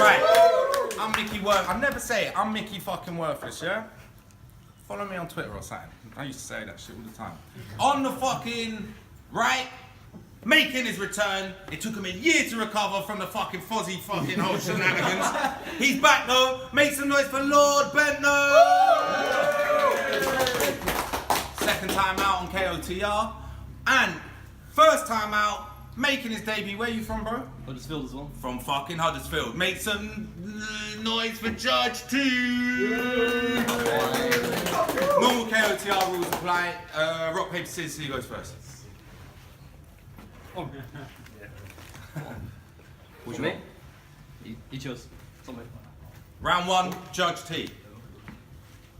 Right. I'm Mickey Worth. I never say it. I'm Mickey fucking Worthless, yeah? Follow me on Twitter or something. I used to say that shit all the time. On the fucking right, making his return. It took him a year to recover from the fucking fuzzy fucking whole shenanigans. He's back though. Make some noise for Lord Bendtner. Second time out on KOTR. And first time out, making his debut. Where you from, bro? Huddersfield as well. From fucking Huddersfield. Make some noise for Judge T. Normal KOTR rules apply. Rock, paper, scissors, who goes first? Oh. What do you want? You chose. It's on me. Round one, Judge T.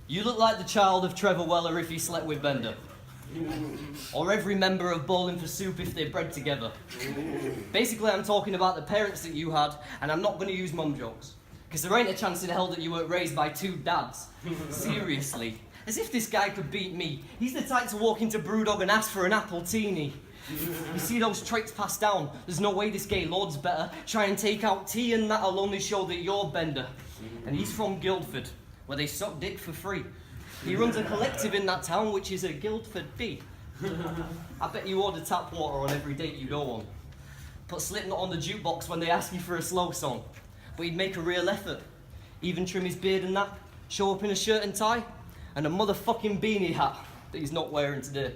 You look like the child of Trevor Weller if he slept with Bender. Or every member of Bowling for Soup if they bred together. Basically, I'm talking about the parents that you had, and I'm not going to use mum jokes. Because there ain't a chance in hell that you weren't raised by two dads. Seriously. As if this guy could beat me. He's the type to walk into Brewdog and ask for an apple teeny. You see those traits passed down? There's no way this gay lord's better. Try and take out tea and that'll only show that you're Bender. And he's from Guildford, where they suck dick for free. He runs a collective in that town, which is a Guildford D. I bet you order tap water on every date you go on. Put Slipknot on the jukebox when they ask you for a slow song. But he'd make a real effort. Even trim his beard and that. Show up in a shirt and tie. And a motherfucking beanie hat that he's not wearing today.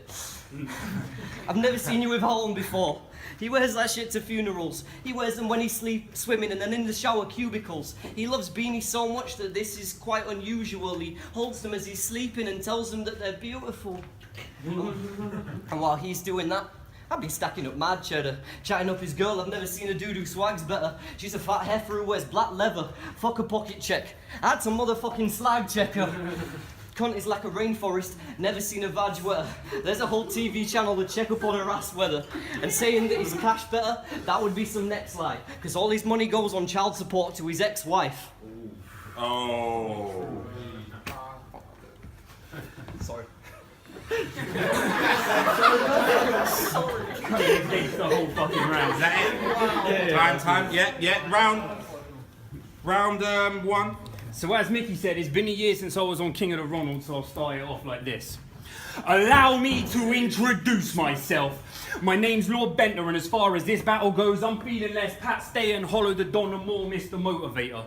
I've never seen you without one before. He wears that shit to funerals. He wears them when he's swimming and then in the shower cubicles. He loves beanies so much that this is quite unusual. He holds them as he's sleeping and tells them that they're beautiful. And while he's doing that, I've been stacking up mad cheddar, chatting up his girl. I've never seen a dude who swags better. She's a fat heifer who wears black leather. Fuck a pocket check. I had to motherfucking slag check her. Cunt is like a rainforest, never seen a vag wetter. There's a whole TV channel to check up on her ass weather. And saying that he's cash better, that would be some next lie. Cause all his money goes on child support to his ex-wife. Oh. Sorry. Against the whole fucking round. Is that it? Yeah. Time. Yeah. Round one. So as Mickey said, it's been a year since I was on King of the Ronald, so I'll start it off like this. Allow me to introduce myself. My name's Lord Bendtner, and as far as this battle goes, I'm feeling less Pat Stay and Hollow the Don and more Mr. Motivator.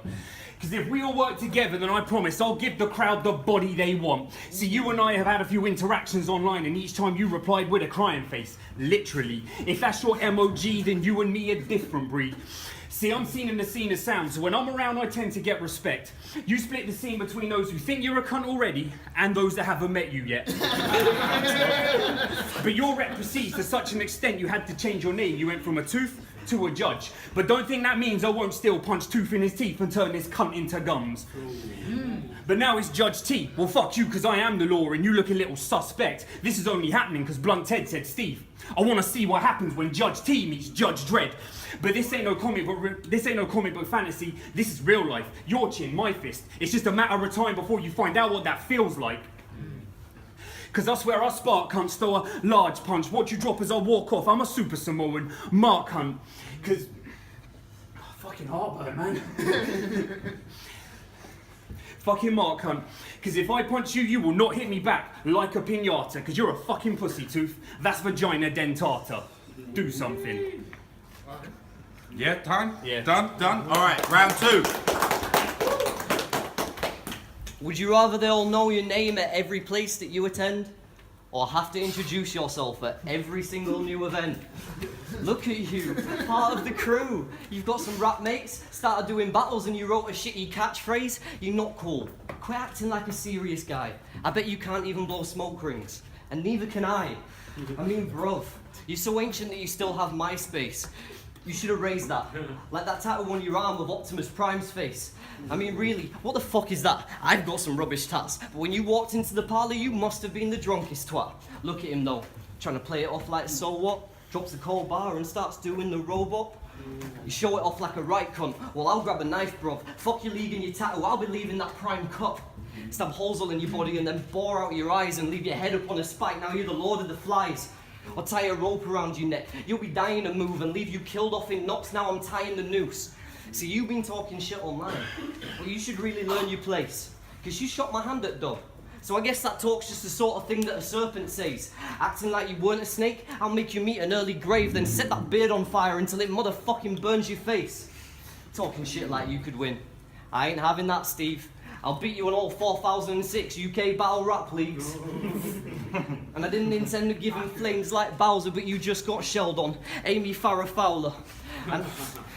Because if we all work together, then I promise I'll give the crowd the body they want. See, you and I have had a few interactions online, and each time you replied with a crying face. Literally. If that's your MOG, then you and me are different breed. See, I'm seen in the scene as sound, so when I'm around I tend to get respect. You split the scene between those who think you're a cunt already and those that haven't met you yet. But your rep proceeds to such an extent you had to change your name. You went from a tooth to a judge. But don't think that means I won't still punch Tooth in his teeth and turn this cunt into gums. But now it's Judge T. Well, fuck you, because I am the law and you look a little suspect. This is only happening because Blunt Ted said Steve. I want to see what happens when Judge T meets Judge Dredd. But this ain't no comic book fantasy. This is real life. Your chin, my fist. It's just a matter of time before you find out what that feels like. Cause I swear our spark cunts throw a large punch. Watch you drop as I walk off. I'm a super Samoan Mark Hunt. Cause fucking heartburn, man. Fucking Mark Hunt. Cause if I punch you, you will not hit me back like a piñata. Cause you're a fucking pussy tooth. That's vagina dentata. Do something. Yeah, time? Yeah. Done? Alright, round two. Would you rather they all know your name at every place that you attend? Or have to introduce yourself at every single new event? Look at you, part of the crew. You've got some rap mates, started doing battles and you wrote a shitty catchphrase. You're not cool. Quit acting like a serious guy. I bet you can't even blow smoke rings. And neither can I. I mean, bruv, you're so ancient that you still have MySpace. You should have raised that. Like that tattoo on your arm of Optimus Prime's face. I mean, really, what the fuck is that? I've got some rubbish tats, but when you walked into the parlour, you must have been the drunkest twat. Look at him though, trying to play it off like so what? Drops a cold bar and starts doing the robot. You show it off like a right cunt. Well, I'll grab a knife, bruv. Fuck your league and your tattoo, I'll be leaving that prime cup. Stab holes all in your body and then bore out your eyes and leave your head up on a spike. Now you're the lord of the flies. Or tie a rope around your neck. You'll be dying to move and leave you killed off in knots. Now I'm tying the noose. See, you've been talking shit online, but you should really learn your place. Because you shot my hand at dog. So I guess that talk's just the sort of thing that a serpent says. Acting like you weren't a snake, I'll make you meet an early grave, then set that beard on fire until it motherfucking burns your face. Talking shit like you could win. I ain't having that, Steve. I'll beat you in all 4006 UK battle rap leagues. And I didn't intend to give him flames like Bowser, but you just got shelled on. Amy Farrah Fowler.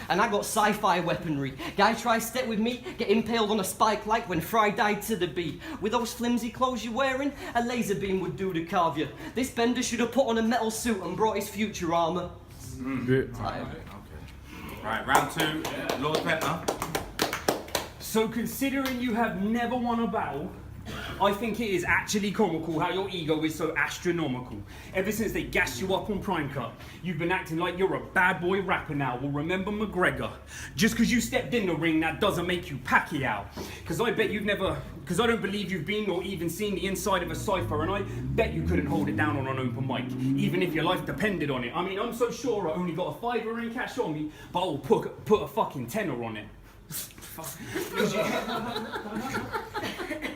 And I got sci-fi weaponry. Guy tries step with me, get impaled on a spike like when Fry died to the bee. With those flimsy clothes you're wearing, a laser beam would do to carve you. This Bender should have put on a metal suit and brought his future armour. Okay. Right, round 2, Lord Bendtner. So considering you have never won a battle, I think it is actually comical how your ego is so astronomical. Ever since they gassed you up on Prime Cut, you've been acting like you're a bad boy rapper now. Well, remember McGregor. Just because you stepped in the ring, that doesn't make you Pacquiao. Because I bet you've never, because I don't believe you've been or even seen the inside of a cypher, and I bet you couldn't hold it down on an open mic, even if your life depended on it. I mean, I'm so sure I only got a $5 in cash on me, but I'll put a fucking tenner on it.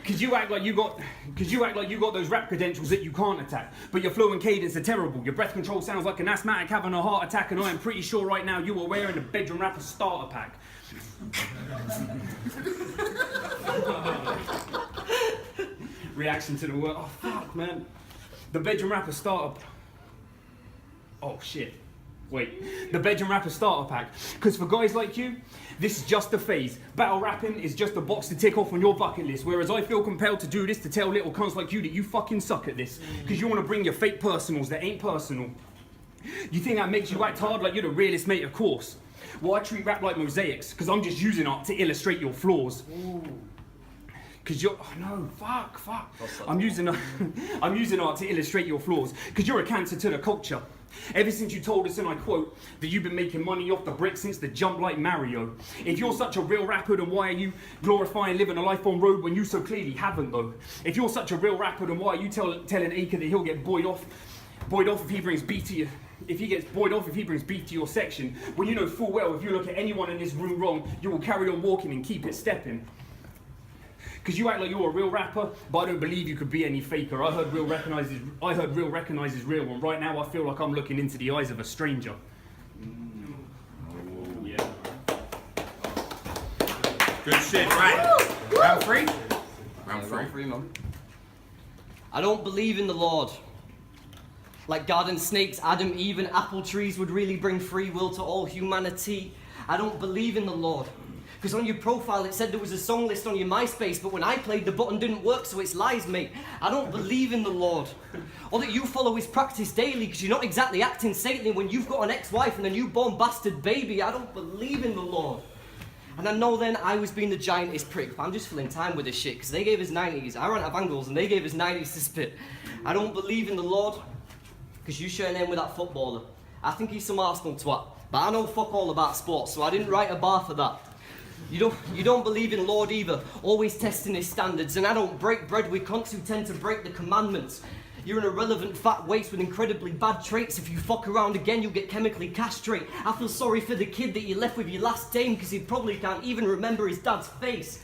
Because you act like you got those rap credentials that you can't attack, but your flow and cadence are terrible. Your breath control sounds like an asthmatic having a heart attack, and I am pretty sure right now you are wearing a bedroom rapper starter pack. Reaction to the word. Oh fuck, man. The bedroom rapper starter. Oh shit. Wait, the bedroom rapper starter pack. Because for guys like you, this is just a phase. Battle rapping is just a box to tick off on your bucket list. Whereas I feel compelled to do this to tell little cunts like you that you fucking suck at this. Because you want to bring your fake personals that ain't personal. You think that makes you act hard like you're the realest mate, of course. Well, I treat rap like mosaics, because I'm just using art to illustrate your flaws. Because you're, oh no, fuck. I'm using art to illustrate your flaws. Because you're a cancer to the culture. Ever since you told us, and I quote, that you've been making money off the brick since the jump like Mario. If you're such a real rapper, then why are you glorifying living a life on road when you so clearly haven't though? If you're such a real rapper, then why are you telling Acre that he'll get buoyed off if he brings beef to you? If he gets buoyed off if he brings beef to your section, when you know full well if you look at anyone in this room wrong, you will carry on walking and keep it stepping. Because you act like you're a real rapper, but I don't believe you could be any faker. I heard real recognizes real, and right now I feel like I'm looking into the eyes of a stranger. Yeah. Good shit, right. Round 3? Round 3, man. I don't believe in the Lord. Like garden snakes, Adam, Eve, and apple trees would really bring free will to all humanity. I don't believe in the Lord. Because on your profile it said there was a song list on your MySpace, but when I played the button didn't work, so it's lies, mate. I don't believe in the Lord. Or that you follow his practice daily, because you're not exactly acting saintly when you've got an ex-wife and a newborn bastard baby. I don't believe in the Lord. And I know then I was being the giantest prick, but I'm just filling time with this shit, because they gave us 90s. I ran out of angles and they gave us 90s to spit. I don't believe in the Lord, because you share a name with that footballer. I think he's some Arsenal twat, but I know fuck all about sports, so I didn't write a bar for that. You don't believe in Lord either, always testing his standards, and I don't break bread with cunts who tend to break the commandments. You're an irrelevant fat waste with incredibly bad traits. If you fuck around again, you'll get chemically castrate. I feel sorry for the kid that you left with your last dame, because he probably can't even remember his dad's face.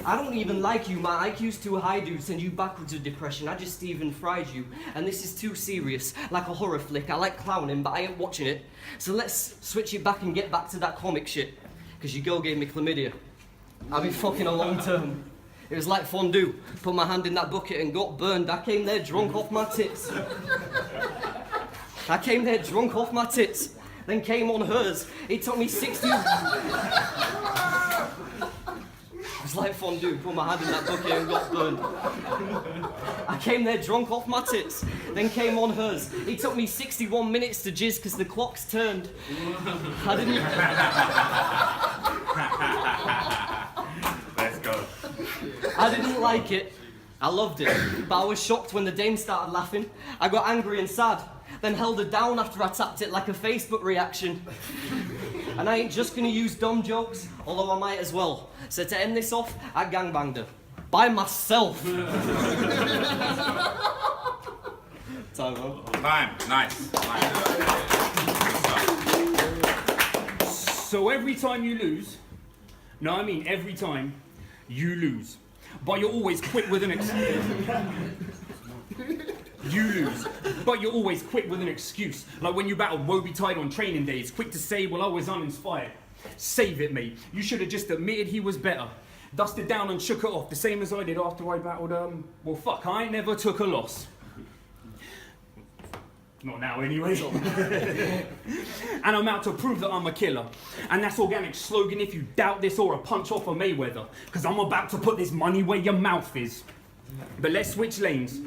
I don't even like you, my IQ's too high, dude, send you backwards with depression. I just Stephen fried you, and this is too serious, like a horror flick. I like clowning, but I ain't watching it. So let's switch it back and get back to that comic shit. Because your girl gave me chlamydia. I've been fucking a long term. It was like fondue. Put my hand in that bucket and got burned. I came there drunk off my tits. Then came on hers. It took me 60... It was like fondue. Put my hand in that bucket and got burned. I came there drunk off my tits. Then came on hers. It took me 61 minutes to jizz because the clocks turned. I didn't... Let's go. I didn't like it. I loved it. But I was shocked when the dame started laughing. I got angry and sad. Then held her down after I tapped it like a Facebook reaction. And I ain't just gonna use dumb jokes, although I might as well. So to end this off, I gangbanged her. By myself. Time, huh? Time. Nice. So every time you lose, no, I mean every time you lose, but you're always quick with an excuse. You lose, but you're always quick with an excuse. Like when you battled Woby Tide on training days, quick to say, well, I was uninspired. Save it, mate. You should have just admitted he was better. Dusted down and shook it off, the same as I did after I battled, well, fuck, I never took a loss. Not now, anyway. And I'm out to prove that I'm a killer. And that's organic slogan if you doubt this, or a punch off of Mayweather. Because I'm about to put this money where your mouth is. But let's switch lanes.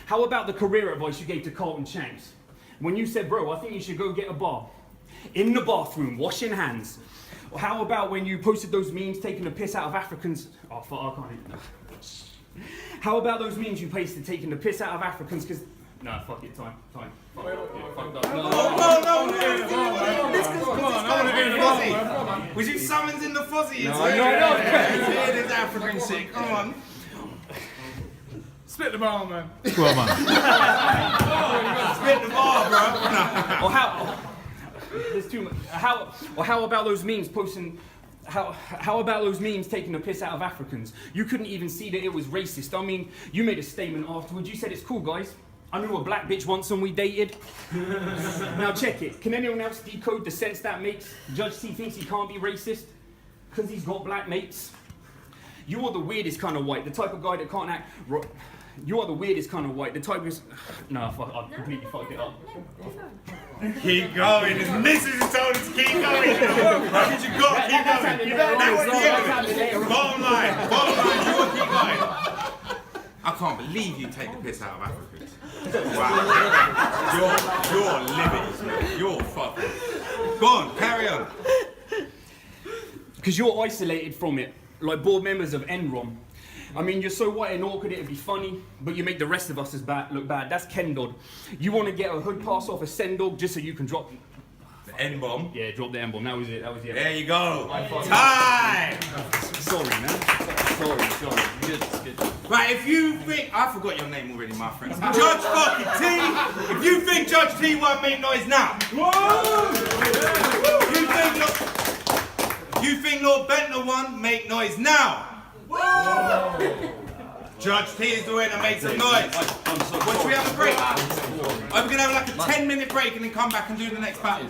How about the career advice you gave to Carlton Shanks? When you said, bro, I think you should go get a bar. In the bathroom, washing hands. Or how about when you posted those memes taking the piss out of Africans? Oh, fuck, I can't even. How about those memes you posted taking the piss out of Africans? Because, no, fuck it, time. Fuck it, fuck that. No, I want to hear the Fozzie. Was you summoned in the Fozzie? No. Hear this African shit, come on. Split the bar, man. Well, man. Split the bar, bro. Or how? There's too much. How about those memes posting? How about those memes taking the piss out of Africans? You couldn't even see that it was racist. I mean, you made a statement afterwards. You said it's cool, guys. I knew a black bitch once and we dated. Now check it. Can anyone else decode the sense that makes? Judge T thinks he can't be racist because he's got black mates. You are the weirdest kind of white, the type of guy that can't act. You are the weirdest kind of white, the type of. No, fuck, I completely fucked it up. Keep going. His missus has told us to keep going. How did you go? Keep going. You better know what to do. Bottom line, you want to keep going. I can't believe you take the piss out of Africans. Wow. You're living, man. You're fucking. Go on, carry on. Because you're isolated from it, like board members of Enron. I mean, you're so white and awkward it'd be funny, but you make the rest of us look bad. That's Ken Dodd. You want to get a hood pass off a Sendog just so you can drop the N-bomb. Yeah, drop the N-bomb. That was it. There you go. Time. Sorry, man. Sorry. Good. Right, if you think I forgot your name already, my friend. Judge fucking T. If you think Judge T won't make noise now. You think Lord Bendtner won? Make noise now. Judge T is the way that makes some noise. What, should we have a break? Are we going to have like a 10-minute break and then come back and do the next battle?